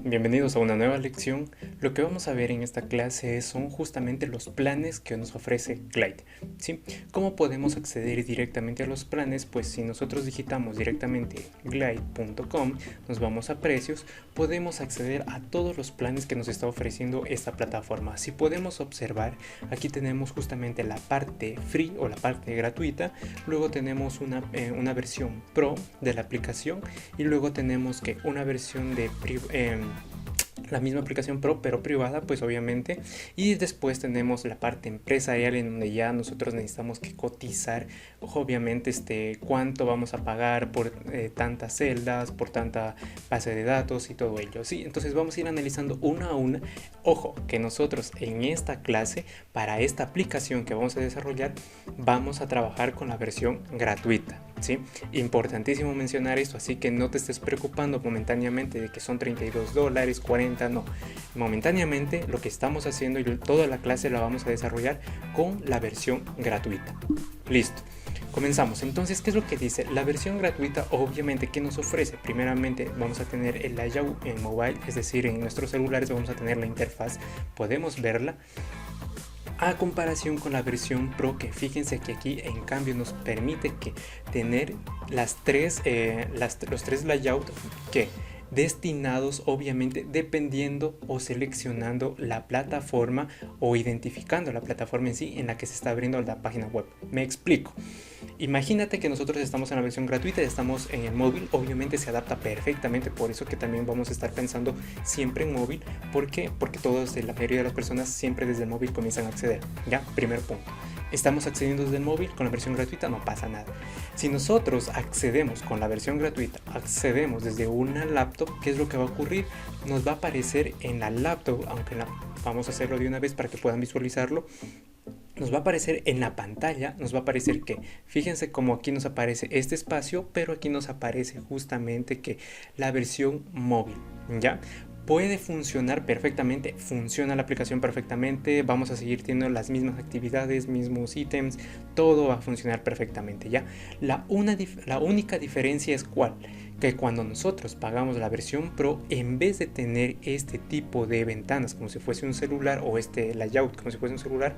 Bienvenidos a una nueva lección. Lo que vamos a ver en esta clase son justamente los planes que nos ofrece Glide, ¿sí? ¿Cómo podemos acceder directamente a los planes? Pues si nosotros digitamos directamente glide.com, nos vamos a precios, podemos acceder a todos los planes que nos está ofreciendo esta plataforma. Si podemos observar, aquí tenemos justamente la parte free o la parte gratuita, luego tenemos una versión pro de la aplicación y luego tenemos que una versión de la misma aplicación pro pero privada, pues obviamente, y después tenemos la parte empresarial en donde ya nosotros necesitamos que cotizar obviamente cuánto vamos a pagar por tantas celdas, por tanta base de datos y todo ello, ¿sí? Entonces vamos a ir analizando una a una. Ojo, que nosotros en esta clase, para esta aplicación que vamos a desarrollar, vamos a trabajar con la versión gratuita, ¿sí? Importantísimo mencionar esto, así que no te estés preocupando momentáneamente de que son $32, 40, no. Momentáneamente lo que estamos haciendo y toda la clase la vamos a desarrollar con la versión gratuita. Listo. Comenzamos. Entonces, ¿qué es lo que dice? La versión gratuita, obviamente, ¿qué nos ofrece? Primeramente, vamos a tener el layout en mobile, es decir, en nuestros celulares vamos a tener la interfaz, podemos verla. A comparación con la versión Pro, que fíjense que aquí en cambio nos permite tener los tres layouts que destinados obviamente dependiendo o seleccionando la plataforma o identificando la plataforma en sí en la que se está abriendo la página web. Me explico. Imagínate que nosotros estamos en la versión gratuita y estamos en el móvil, obviamente se adapta perfectamente, por eso que también vamos a estar pensando siempre en móvil. ¿Por qué? Porque la mayoría de las personas siempre desde el móvil comienzan a acceder. Ya, primer punto. Estamos accediendo desde el móvil, con la versión gratuita no pasa nada. Si nosotros accedemos con la versión gratuita, accedemos desde una laptop, ¿qué es lo que va a ocurrir? Nos va a aparecer en la laptop, aunque vamos a hacerlo de una vez para que puedan visualizarlo. Nos va a aparecer en la pantalla, nos va a aparecer que, fíjense cómo aquí nos aparece este espacio, pero aquí nos aparece justamente que la versión móvil, ¿ya? Puede funcionar perfectamente, funciona la aplicación perfectamente, vamos a seguir teniendo las mismas actividades, mismos ítems, todo va a funcionar perfectamente, ¿ya? La única diferencia es ¿cuál? Que cuando nosotros pagamos la versión Pro, en vez de tener este tipo de ventanas como si fuese un celular o este layout como si fuese un celular,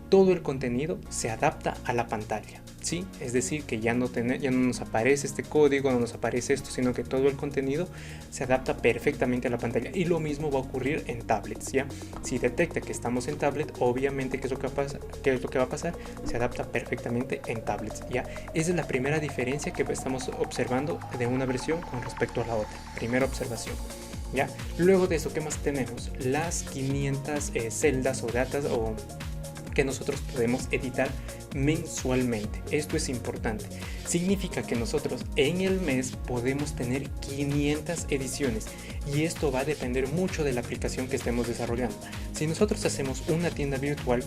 todo el contenido se adapta a la pantalla, ¿sí? Es decir, que ya no nos aparece este código, no nos aparece esto, sino que todo el contenido se adapta perfectamente a la pantalla. Y lo mismo va a ocurrir en tablets, ¿ya? Si detecta que estamos en tablet, obviamente, ¿qué es lo que va a pasar? Se adapta perfectamente en tablets, ¿ya? Esa es la primera diferencia que estamos observando de una versión con respecto a la otra. Primera observación, ¿ya? Luego de eso, ¿qué más tenemos? Las 500 celdas o datas que nosotros podemos editar mensualmente. Esto es importante. Significa que nosotros en el mes podemos tener 500 ediciones y esto va a depender mucho de la aplicación que estemos desarrollando. Si nosotros hacemos una tienda virtual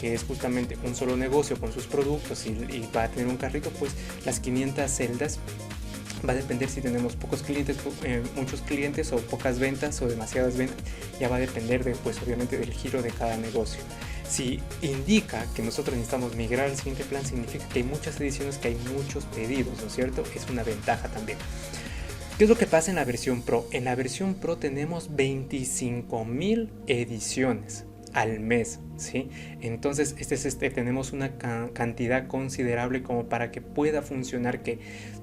que es justamente un solo negocio con sus productos y va a tener un carrito, pues las 500 celdas va a depender si tenemos pocos clientes, muchos clientes o pocas ventas o demasiadas ventas. Ya va a depender pues obviamente del giro de cada negocio. Si indica que nosotros necesitamos migrar al siguiente plan, significa que hay muchas ediciones, que hay muchos pedidos, ¿no es cierto? Es una ventaja también. ¿Qué es lo que pasa en la versión Pro? En la versión Pro tenemos 25,000 ediciones al mes, ¿sí? Entonces tenemos una cantidad considerable como para que pueda funcionar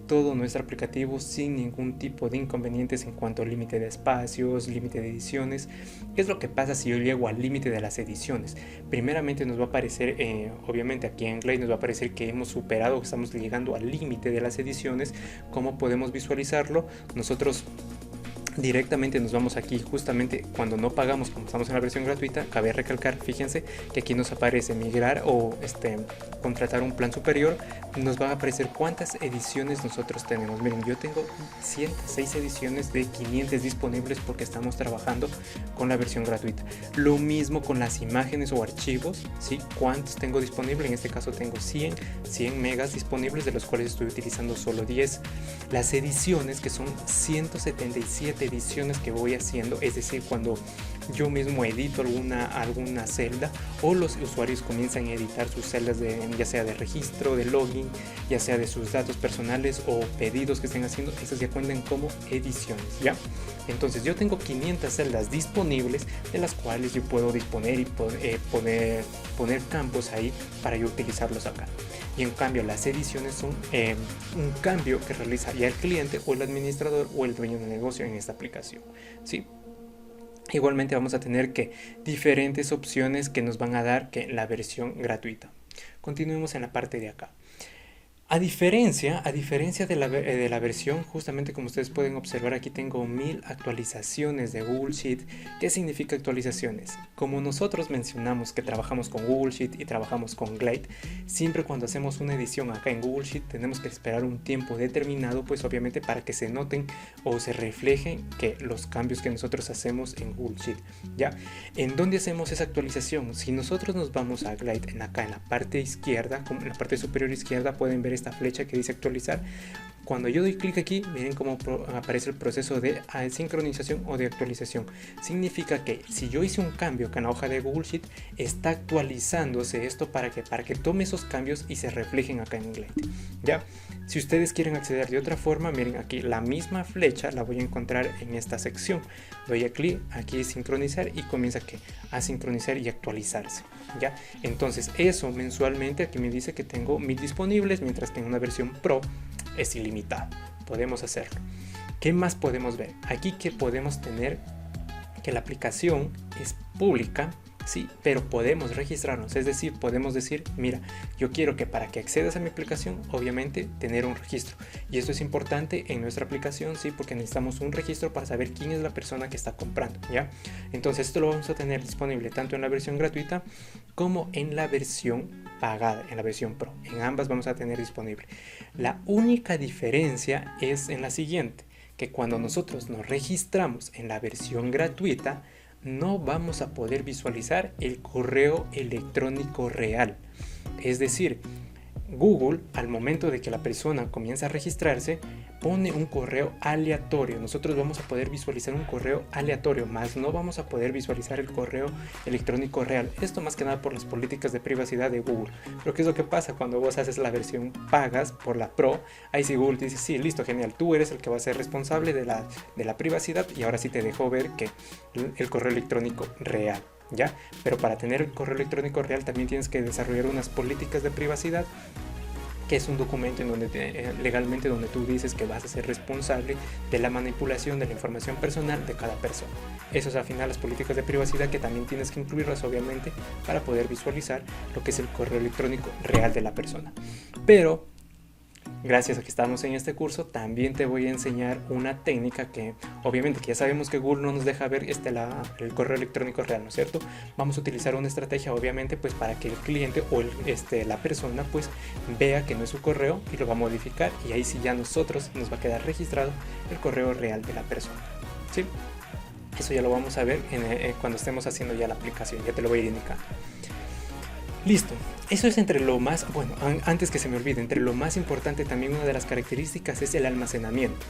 todo nuestro aplicativo sin ningún tipo de inconvenientes en cuanto al límite de espacios, límite de ediciones. ¿Qué es lo que pasa si yo llego al límite de las ediciones? Primeramente nos va a aparecer, obviamente aquí en Glide nos va a aparecer que hemos superado, que estamos llegando al límite de las ediciones. ¿Cómo podemos visualizarlo? Nosotros directamente nos vamos aquí justamente cuando no pagamos, como estamos en la versión gratuita. Cabe recalcar, fíjense que aquí nos aparece migrar o contratar un plan superior. Nos va a aparecer cuántas ediciones nosotros tenemos. Miren, yo tengo 106 ediciones de 500 disponibles porque estamos trabajando con la versión gratuita. Lo mismo con las imágenes o archivos, ¿sí? ¿Cuántos tengo disponible? En este caso tengo 100 megas disponibles, de los cuales estoy utilizando solo 10. Las ediciones, que son 177 ediciones que voy haciendo, es decir, cuando yo mismo edito alguna celda o los usuarios comienzan a editar sus celdas ya sea de registro, de login, ya sea de sus datos personales o pedidos que estén haciendo, esas ya cuentan como ediciones, ¿ya? Entonces yo tengo 500 celdas disponibles de las cuales yo puedo disponer y poner campos ahí para yo utilizarlos acá. Y en cambio las ediciones son un cambio que realiza ya el cliente o el administrador o el dueño de negocio en esta aplicación, ¿sí? Igualmente vamos a tener diferentes opciones que nos van a dar la versión gratuita. Continuemos en la parte de acá. A diferencia de la versión, justamente como ustedes pueden observar, aquí tengo 1000 actualizaciones de Google Sheet. ¿Qué significa actualizaciones? Como nosotros mencionamos que trabajamos con Google Sheet y trabajamos con Glide, siempre cuando hacemos una edición acá en Google Sheet tenemos que esperar un tiempo determinado, pues obviamente para que se noten o se reflejen los cambios que nosotros hacemos en Google Sheet, ¿ya? ¿En dónde hacemos esa actualización? Si nosotros nos vamos a Glide, acá en la parte izquierda, en la parte superior izquierda, pueden ver esta flecha que dice actualizar. Cuando yo doy clic aquí, miren cómo aparece el proceso de sincronización o de actualización. Significa que si yo hice un cambio acá en la hoja de Google Sheet, está actualizándose esto para que tome esos cambios y se reflejen acá en Glide, ¿ya? Si ustedes quieren acceder de otra forma, miren aquí la misma flecha la voy a encontrar en esta sección. Doy a clic aquí sincronizar y comienza a sincronizar y actualizarse, ¿ya? Entonces eso mensualmente aquí me dice que tengo 1000 disponibles, mientras que en una versión Pro es ilimitado. Podemos hacerlo. ¿Qué más podemos ver? Aquí que podemos tener que la aplicación es pública, sí, pero podemos registrarnos, es decir, podemos decir, mira, yo quiero que para que accedas a mi aplicación, obviamente, tener un registro. Y esto es importante en nuestra aplicación, sí, porque necesitamos un registro para saber quién es la persona que está comprando, ¿ya? Entonces esto lo vamos a tener disponible tanto en la versión gratuita como en la versión pagada, en la versión Pro. En ambas vamos a tener disponible. La única diferencia es en la siguiente, que cuando nosotros nos registramos en la versión gratuita, no vamos a poder visualizar el correo electrónico real. Es decir, Google, al momento de que la persona comienza a registrarse, pone un correo aleatorio. Nosotros vamos a poder visualizar un correo aleatorio, más no vamos a poder visualizar el correo electrónico real. Esto más que nada por las políticas de privacidad de Google. Pero ¿qué es lo que pasa cuando vos haces la versión pagas por la Pro? Ahí sí Google te dice, sí, listo, genial, tú eres el que va a ser responsable de la privacidad y ahora sí te dejó ver el correo electrónico real, ¿ya? Pero para tener el correo electrónico real también tienes que desarrollar unas políticas de privacidad, que es un documento en donde legalmente donde tú dices que vas a ser responsable de la manipulación de la información personal de cada persona. Eso es al final las políticas de privacidad que también tienes que incluirlas obviamente para poder visualizar lo que es el correo electrónico real de la persona. Pero gracias a que estamos en este curso, también te voy a enseñar una técnica que obviamente que ya sabemos que Google no nos deja ver el correo electrónico real, ¿no es cierto? Vamos a utilizar una estrategia obviamente pues para que el cliente o la persona pues vea que no es su correo y lo va a modificar, y ahí sí ya nosotros nos va a quedar registrado el correo real de la persona, ¿sí? Eso ya lo vamos a ver cuando estemos haciendo ya la aplicación, ya te lo voy a ir indicando. Listo, eso es entre lo más, bueno, antes que se me olvide, entre lo más importante también una de las características es el almacenamiento.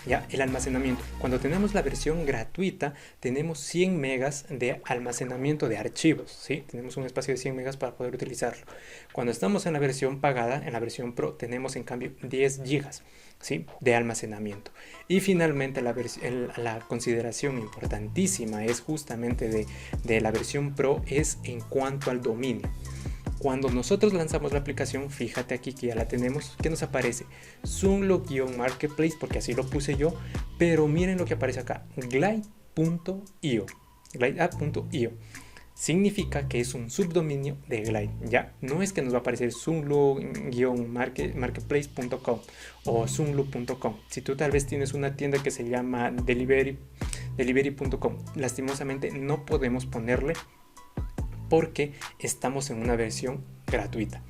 Ya, el almacenamiento. Cuando tenemos la versión gratuita, tenemos 100 megas de almacenamiento de archivos, ¿sí? Tenemos un espacio de 100 megas para poder utilizarlo. Cuando estamos en la versión pagada, en la versión Pro, tenemos en cambio 10 gigas, ¿sí? De almacenamiento. Y finalmente la consideración importantísima es justamente de la versión Pro es en cuanto al dominio. Cuando nosotros lanzamos la aplicación, fíjate aquí que ya la tenemos, que nos aparece Zoomlo-Marketplace, porque así lo puse yo, pero miren lo que aparece acá, glide.io, glideapp.io. Significa que es un subdominio de Glide, ya no es que nos va a aparecer zoomlo-marketplace.com o zoomlo.com. Si tú tal vez tienes una tienda que se llama delivery.com, lastimosamente no podemos ponerle porque estamos en una versión gratuita.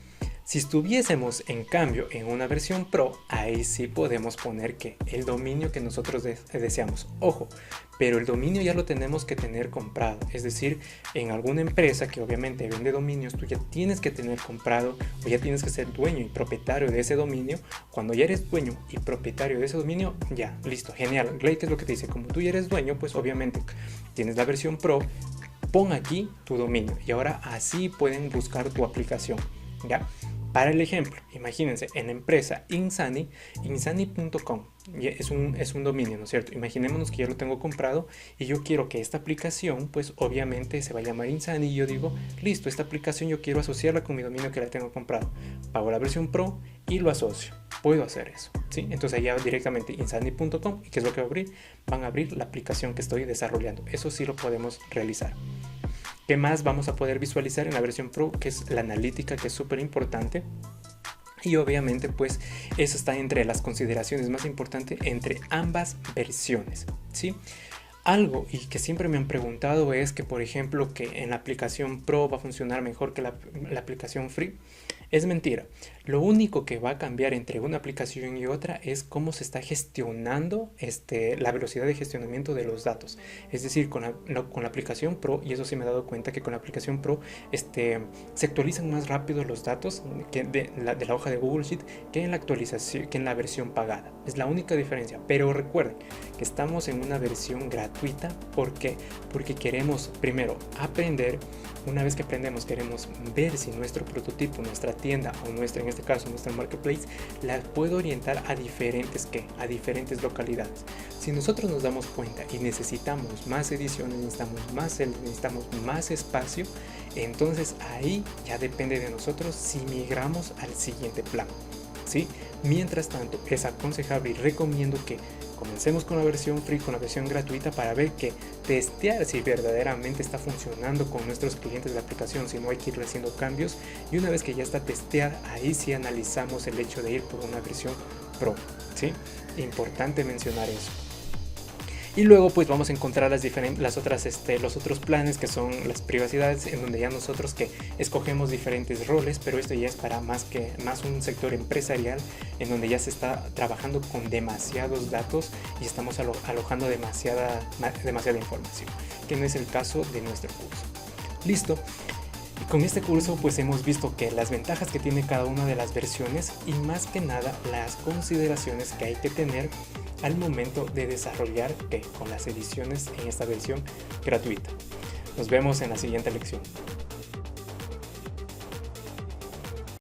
Si estuviésemos en cambio en una versión Pro, ahí sí podemos poner que el dominio que nosotros deseamos. Ojo, pero el dominio ya lo tenemos que tener comprado. Es decir, en alguna empresa que obviamente vende dominios, tú ya tienes que tener comprado o ya tienes que ser dueño y propietario de ese dominio. Cuando ya eres dueño y propietario de ese dominio, ya, listo, genial. Glide, ¿qué es lo que te dice? Como tú ya eres dueño, pues obviamente tienes la versión Pro, pon aquí tu dominio y ahora así pueden buscar tu aplicación, ¿ya? Para el ejemplo, imagínense, en la empresa Insani, insani.com, es un dominio, ¿no es cierto? Imaginémonos que ya lo tengo comprado y yo quiero que esta aplicación, pues obviamente se va a llamar Insani y yo digo, listo, esta aplicación yo quiero asociarla con mi dominio que la tengo comprado. Pago la versión Pro y lo asocio. Puedo hacer eso, ¿sí? Entonces allá directamente insani.com, ¿y qué es lo que va a abrir? Van a abrir la aplicación que estoy desarrollando. Eso sí lo podemos realizar. ¿Qué más vamos a poder visualizar en la versión Pro? Que es la analítica, que es súper importante. Y obviamente pues eso está entre las consideraciones más importantes entre ambas versiones, ¿sí? Algo y que siempre me han preguntado es que, por ejemplo, que en la aplicación Pro va a funcionar mejor que la aplicación Free. Es mentira. Lo único que va a cambiar entre una aplicación y otra es cómo se está gestionando la velocidad de gestionamiento de los datos. Es decir, con la aplicación Pro, y eso sí me he dado cuenta que con la aplicación Pro se actualizan más rápido los datos de la hoja de Google Sheet que en la actualización, que en la versión pagada. Es la única diferencia. Pero recuerden que estamos en una versión gratuita. ¿Por qué? Porque queremos primero aprender. Una vez que aprendemos, queremos ver si nuestro prototipo, nuestra tienda o en este caso nuestra marketplace, la puede orientar a diferentes localidades. Si nosotros nos damos cuenta y necesitamos más ediciones, necesitamos más espacio, entonces ahí ya depende de nosotros si migramos al siguiente plan, ¿sí? Mientras tanto, es aconsejable y recomiendo que comencemos con la versión free, con la versión gratuita, para ver testear si verdaderamente está funcionando con nuestros clientes de la aplicación, si no hay que ir haciendo cambios, y una vez que ya está testeada, ahí sí analizamos el hecho de ir por una versión Pro, ¿sí? Importante mencionar eso. Y luego pues vamos a encontrar los otros planes, que son las privacidades, en donde ya nosotros que escogemos diferentes roles, pero esto ya es para más un sector empresarial, en donde ya se está trabajando con demasiados datos y estamos alojando demasiada información, que no es el caso de nuestro curso. Listo. Y con este curso pues hemos visto que las ventajas que tiene cada una de las versiones y más que nada las consideraciones que hay que tener al momento de desarrollar con las ediciones en esta versión gratuita. Nos vemos en la siguiente lección.